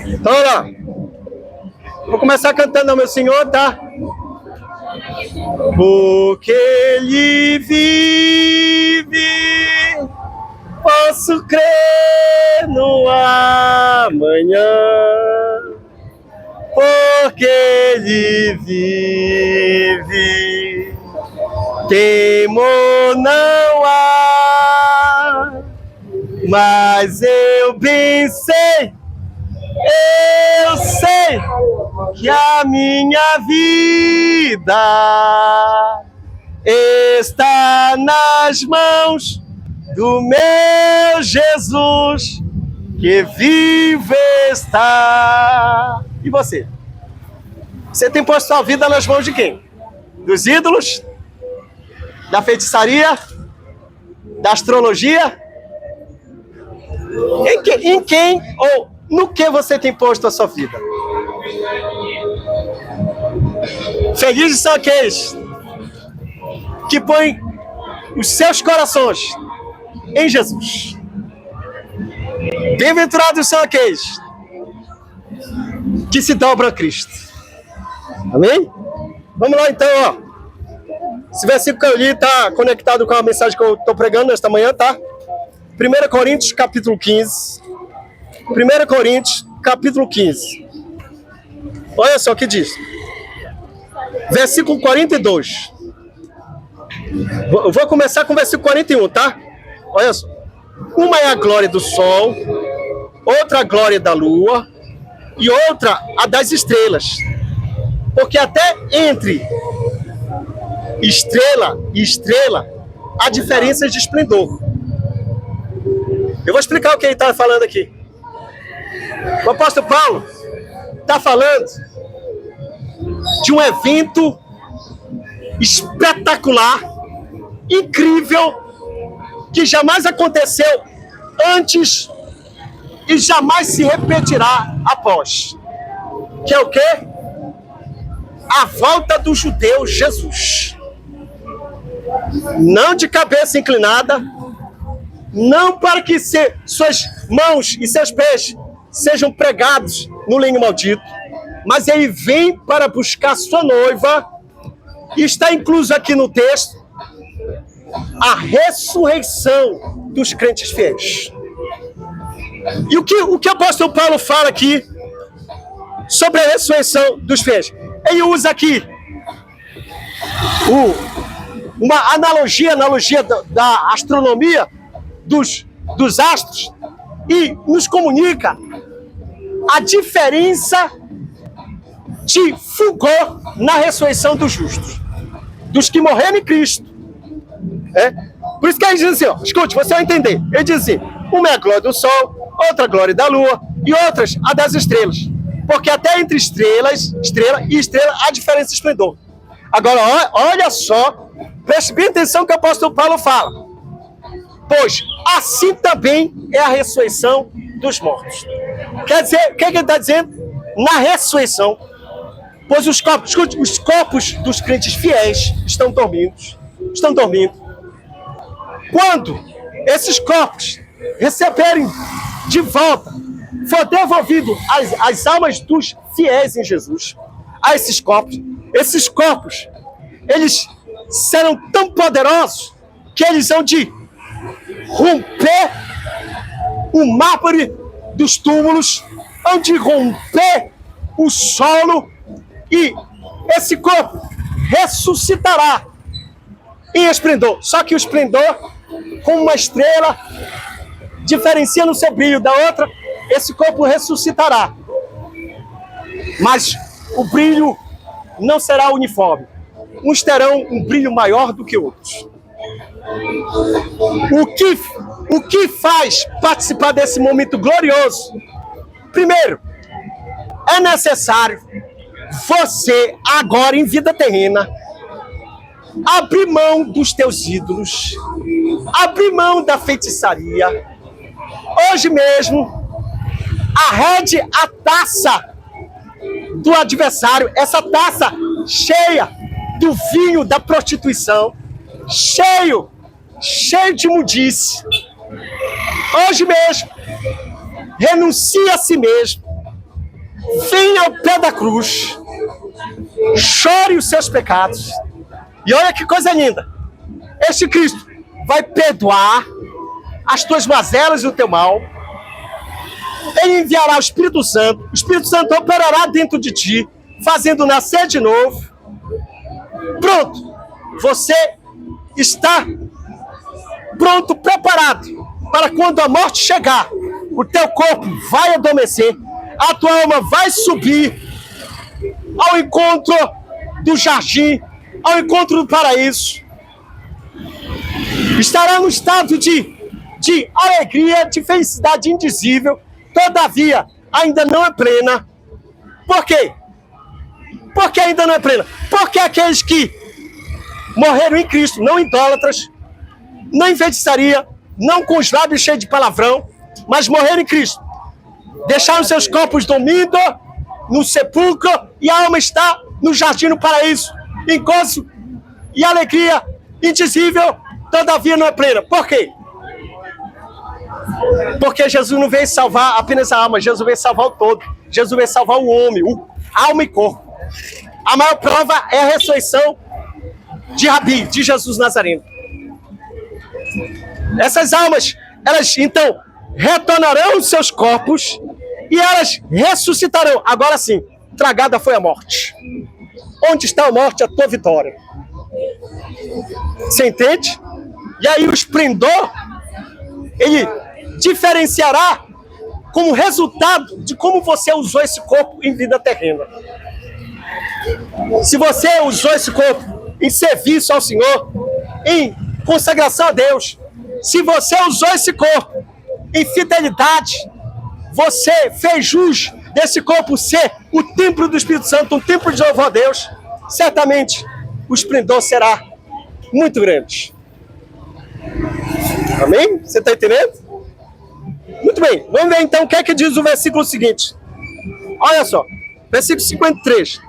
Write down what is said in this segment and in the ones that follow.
Então, olha lá. Vou começar cantando ao meu Senhor, tá? Porque Ele vive, posso crer no amanhã. Porque Ele vive, temor não há. Mas eu bem sei, eu sei que a minha vida está nas mãos do meu Jesus, que vive está. E você? Você tem posto sua vida nas mãos de quem? Dos ídolos? Da feitiçaria? Da astrologia? Em quem ou no que você tem posto a sua vida? Felizes são aqueles que põem os seus corações em Jesus. Bem-aventurados são aqueles que se dobram a Cristo. Amém? Vamos lá então, ó. Esse versículo que eu li está conectado com a mensagem que eu estou pregando nesta manhã, tá? 1 Coríntios, capítulo 15. 1 Coríntios, capítulo 15. Olha só o que diz. Versículo 42. Eu vou começar com o versículo 41, tá? Olha só. Uma é a glória do sol, outra a glória da lua e outra a das estrelas. Porque até entre estrela e estrela há diferenças de esplendor. Eu vou explicar o que ele está falando aqui. O apóstolo Paulo está falando de um evento espetacular, incrível, que jamais aconteceu antes e jamais se repetirá após. Que é o quê? A volta do judeu Jesus. Não de cabeça inclinada, não para que suas mãos e seus pés sejam pregados no lenho maldito, mas ele vem para buscar sua noiva, e está incluso aqui no texto a ressurreição dos crentes fiéis. E o que o apóstolo Paulo fala aqui sobre a ressurreição dos fiéis? Ele usa aqui uma analogia da astronomia, dos astros, e nos comunica a diferença de fulgor na ressurreição dos justos, dos que morreram em Cristo. Por isso que ele diz assim, ó, escute, você vai entender. Ele diz assim, uma é a glória do sol, outra a glória da lua e outras a das estrelas. Porque até entre estrela e estrela há diferença de esplendor. Agora, olha só, preste bem atenção que o apóstolo Paulo fala. Pois assim também é a ressurreição dos mortos. Quer dizer, o que ele está dizendo? Na ressurreição, pois os corpos dos crentes fiéis estão dormindo. Quando esses corpos receberem de volta, for devolvido as almas dos fiéis em Jesus, a esses corpos, eles serão tão poderosos que eles vão de romper o mármore dos túmulos, hão de romper o solo, e esse corpo ressuscitará em esplendor. Só que o esplendor, como uma estrela, diferencia no seu brilho da outra. Esse corpo ressuscitará, mas o brilho não será uniforme. Uns terão um brilho maior do que outros. O que faz participar desse momento glorioso? Primeiro, é necessário você, agora em vida terrena, abrir mão dos teus ídolos, abrir mão da feitiçaria. Hoje mesmo, arrede a taça do adversário, essa taça cheia do vinho da prostituição, cheio de imundice. Hoje mesmo, renuncie a si mesmo, venha ao pé da cruz, chore os seus pecados. E olha que coisa linda. Este Cristo vai perdoar as tuas mazelas e o teu mal. Ele enviará o Espírito Santo operará dentro de ti, fazendo nascer de novo. Pronto, você está pronto, preparado, para quando a morte chegar, o teu corpo vai adormecer, a tua alma vai subir ao encontro do jardim, ao encontro do paraíso. Estará no estado de alegria, de felicidade indizível, todavia ainda não é plena. Por quê? Por que ainda não é plena? Porque aqueles que morreram em Cristo, não idólatras, não em feitiçaria, não com os lábios cheios de palavrão, mas morreram em Cristo, deixaram seus corpos dormindo no sepulcro e a alma está no jardim do paraíso, em gozo e alegria indizível, todavia não é plena. Por quê? Porque Jesus não veio salvar apenas a alma, Jesus veio salvar o todo. Jesus veio salvar o homem, alma e corpo. A maior prova é a ressurreição de Rabi, de Jesus Nazareno. Essas almas, elas então retornarão os seus corpos e elas ressuscitarão. Agora sim, tragada foi a morte. Onde está a morte, a tua vitória? Você entende? E aí o esplendor, ele diferenciará como resultado de como você usou esse corpo em vida terrena. Se você usou esse corpo em serviço ao Senhor, em consagração a Deus, se você usou esse corpo em fidelidade, você fez jus desse corpo ser o templo do Espírito Santo, um templo de louvor a Deus, certamente o esplendor será muito grande. Amém? Você está entendendo? Muito bem, vamos ver então o que é que diz o versículo seguinte. Olha só, versículo 53.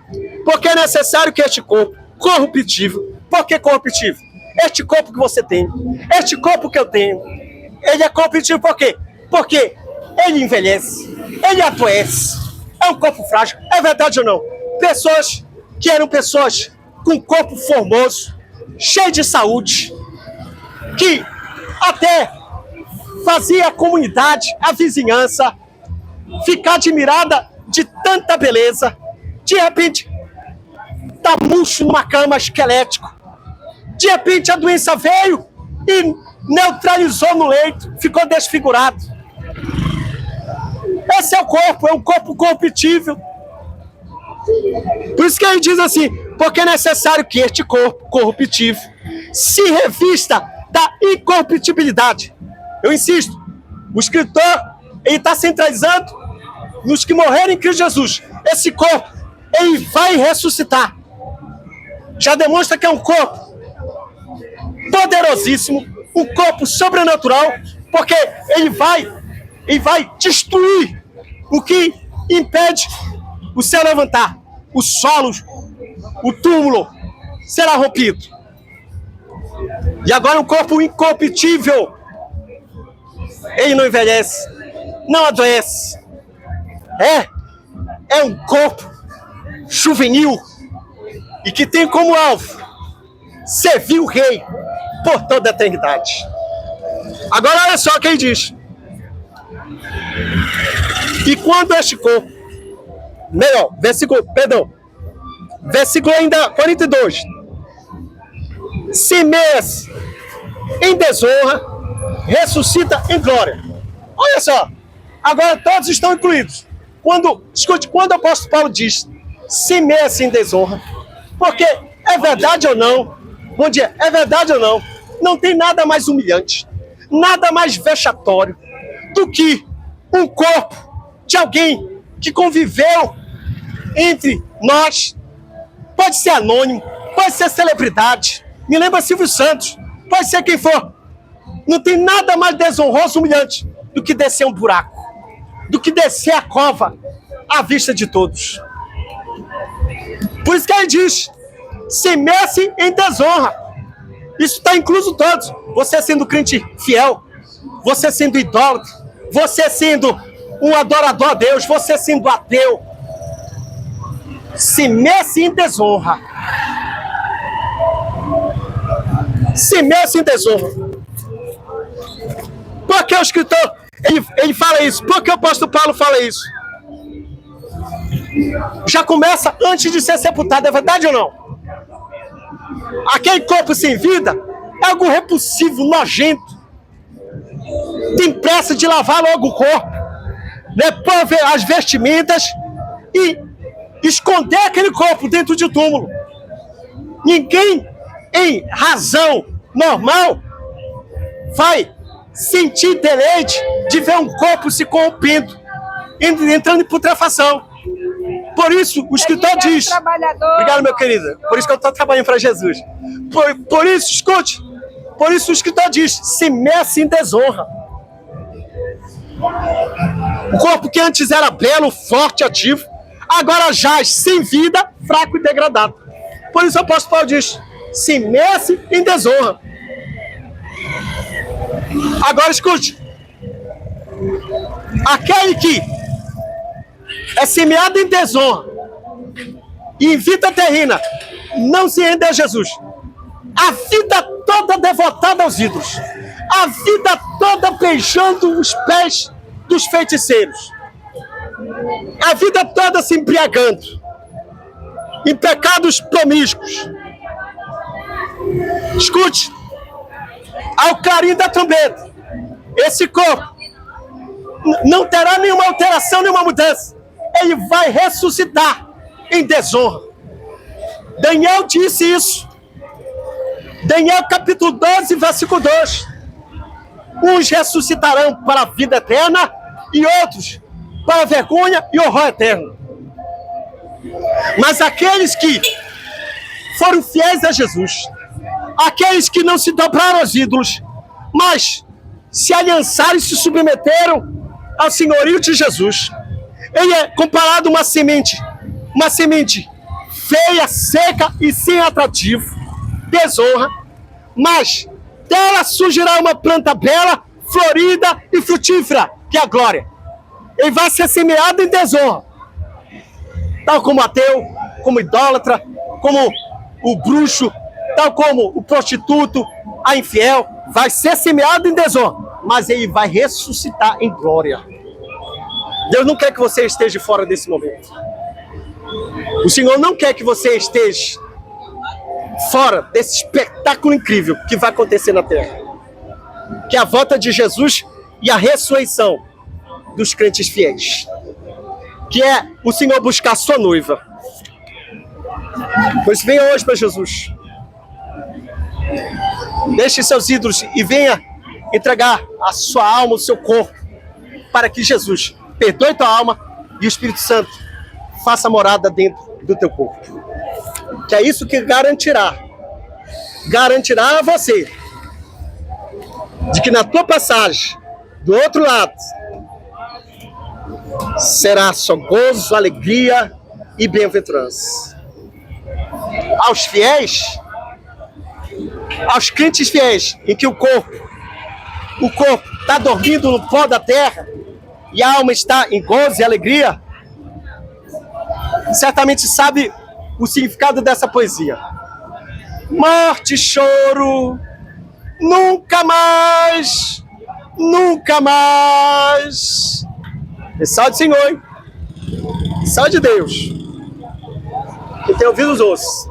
Porque é necessário que este corpo corruptível, por que corruptível? Este corpo que você tem, este corpo que eu tenho, ele é corruptível por quê? Porque ele envelhece, ele adoece, é um corpo frágil, é verdade ou não? Pessoas que eram pessoas com corpo formoso, cheio de saúde, que até fazia a comunidade, a vizinhança, ficar admirada de tanta beleza, de repente, tá murcho numa cama, esquelético. De repente a doença veio e neutralizou no leito, ficou desfigurado. Esse é o corpo, é um corpo corruptível. Por isso que ele diz assim, porque é necessário que este corpo corruptível se revista da incorruptibilidade. Eu insisto, o escritor, ele está centralizando nos que morreram em Cristo Jesus. Esse corpo, ele vai ressuscitar. Já demonstra que é um corpo poderosíssimo, um corpo sobrenatural, porque ele vai destruir o que impede o céu levantar. O solo, o túmulo será rompido. E agora um corpo incorruptível. Ele não envelhece, não adoece. É um corpo juvenil e que tem como alvo servir o rei por toda a eternidade. Agora olha só o que ele diz. E quando este corpo, versículo ainda 42, semeia-se em desonra, ressuscita em glória. Olha só, agora todos estão incluídos. Escute, quando o apóstolo Paulo diz semeia-se em desonra, porque é verdade ou não, bom dia, é verdade ou não, não tem nada mais humilhante, nada mais vexatório do que um corpo de alguém que conviveu entre nós, pode ser anônimo, pode ser celebridade, me lembra Silvio Santos, pode ser quem for. Não tem nada mais desonroso, humilhante do que descer um buraco, do que descer a cova à vista de todos. Por isso que ele diz, semeia-se em desonra. Isso está incluso todos. Você sendo crente fiel, você sendo idólatra, você sendo um adorador a Deus, você sendo ateu, se mece em desonra. Se mece em desonra. Por que o escritor ele fala isso? Por que o apóstolo Paulo fala isso? Já começa antes de ser sepultado, é verdade ou não? Aquele corpo sem vida é algo repulsivo, nojento. Tem pressa de lavar logo o corpo, né? Pôr as vestimentas e esconder aquele corpo dentro de túmulo. Ninguém, em razão normal, vai sentir deleite de ver um corpo se corrompendo, entrando em putrefação. Por isso, o escritor diz... Obrigado, meu querido. Por isso que eu estou trabalhando para Jesus. Por isso, escute. Por isso o escritor diz, se mece em desonra. O corpo que antes era belo, forte, ativo, agora jaz sem vida, fraco e degradado. Por isso o apóstolo Paulo diz, se mece em desonra. Agora escute. Aquele que é semeado em desonra e em vida terrena, não se rende a Jesus. A vida toda devotada aos ídolos. A vida toda beijando os pés dos feiticeiros. A vida toda se embriagando em pecados promíscuos. Escute, ao clarim da trombeta, esse corpo não terá nenhuma alteração, nenhuma mudança. Ele vai ressuscitar em desonra. Daniel disse isso. Daniel capítulo 12, versículo 2. Uns ressuscitarão para a vida eterna e outros para a vergonha e horror eterno. Mas aqueles que foram fiéis a Jesus, aqueles que não se dobraram aos ídolos, mas se aliançaram e se submeteram ao senhorio de Jesus, ele é comparado a uma semente feia, seca e sem atrativo, desonra, mas dela surgirá uma planta bela, florida e frutífera, que é a glória. Ele vai ser semeado em desonra, tal como ateu, como idólatra, como o bruxo, tal como o prostituto, a infiel, vai ser semeado em desonra, mas ele vai ressuscitar em glória. Deus não quer que você esteja fora desse momento. O Senhor não quer que você esteja fora desse espetáculo incrível que vai acontecer na terra. Que é a volta de Jesus e a ressurreição dos crentes fiéis. Que é o Senhor buscar a sua noiva. Pois venha hoje para Jesus. Deixe seus ídolos e venha entregar a sua alma, o seu corpo, para que Jesus perdoe tua alma e o Espírito Santo faça morada dentro do teu corpo. Que é isso que garantirá a você de que na tua passagem do outro lado será só gozo, alegria e bem-aventurança. Aos fiéis, aos crentes fiéis, em que o corpo está dormindo no pó da terra e a alma está em gozo e alegria, certamente sabe o significado dessa poesia. Morte e choro, nunca mais, nunca mais. É sal do Senhor, hein? Sal de Deus. Quem tem ouvido os ouços.